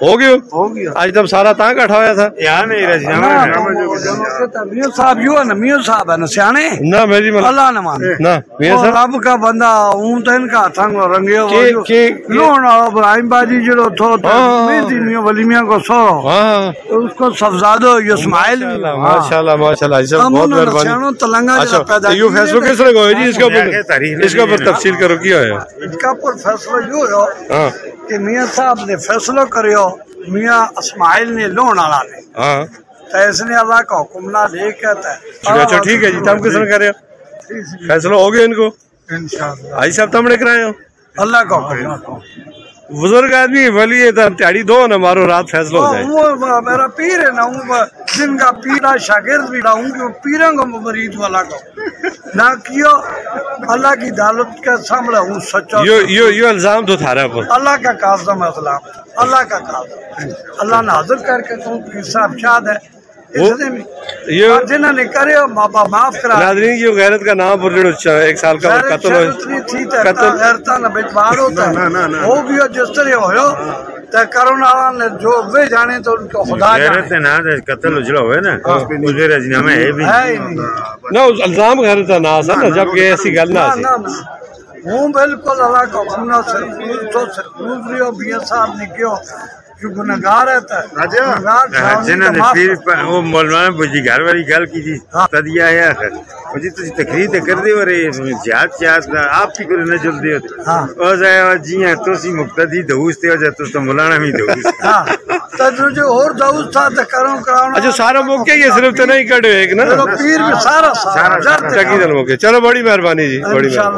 ہو گیا آج تب سارا تاں کٹھا ہویا تھا یہاں نہیں رہی میاں صاحب یو ہے نا میاں صاحب ہے نا سیانے نہ میری اللہ نہ مان نہ میاں صاحب رب کا بندہ ہوں تو ان کا تھنگ رنگیو لون ابراہیم باجی جڑو تھو میری میاں ولی میاں کو سو اس کو صفزادو اسماعیل ماشاءاللہ ماشاءاللہ یہ سب بہت مہربانی تلنگا جو پیدا یہ فیصلہ کس طرح ہوئے جی اس کا پر تفصیل کرو کیا ہے اس کا پر فیصلہ جو ہو کہ میاں صاحب نے فیصلہ کریو میاں اسماعیل نے لون والا نے تو اس نے اللہ کا حکم نہ لے کہتا ہے اچھا ٹھیک ہے جی تم کس طرح کر رہے ہو فیصلہ ہو گیا ان کو انشاءاللہ آج صاحب تم نے کرایا اللہ کا حکم بزرگ آدمی ولی تیاری دو نا مارو رات فیصلہ ہو جائے وہ میرا پیر ہے نا جن کا پیرا شاگرد بھی رہا ہوں کہ پیروں کو مرید والا کو نہ کیو اللہ کی عدالت کا سامنے ہوں سچا یہ الزام تو تھا رہا اللہ کا قاسم اسلام اللہ کا قاسم اللہ نے حاضر کر کے تم پیر صاحب شاد ہے جنہوں نے کرے معاف کرا ناظرین کی غیرت کا نام پر جڑو ایک سال کا قتل غیرتا نہ بیچ باہر ہوتا ہے وہ بھی جس طرح ہوئے تو کرونا نے جو وہ جانے تو ان کو خدا غیرت نہ قتل اجڑا ہوئے نا اس میں رجنامہ ہے بھی نہ اس الزام غیرت کا نام تھا نا جب کہ ایسی گل نہ تھی ہوں بالکل اللہ کا حکم نہ سرکوز رہی ہو میاں صاحب نے کیوں گناہگار ہے جنہوں نے پھر وہ مولانا بجی گھر والی گل کی تھی تدیا ہے جی تھی تقریر کر دی اور جہاد شہاد آپ کی کوئی نہ جلدی ہوتے جی ہاں تو مقتدی دھوس تھے اور تو مولانا بھی دھوس جو اور دھوس تھا تو کروں کراؤں اچھا سارا موقع یہ صرف تو نہیں کٹے ایک نا پیر بھی سارا چکی دل موقع چلو بڑی مہربانی جی بڑی مہربانی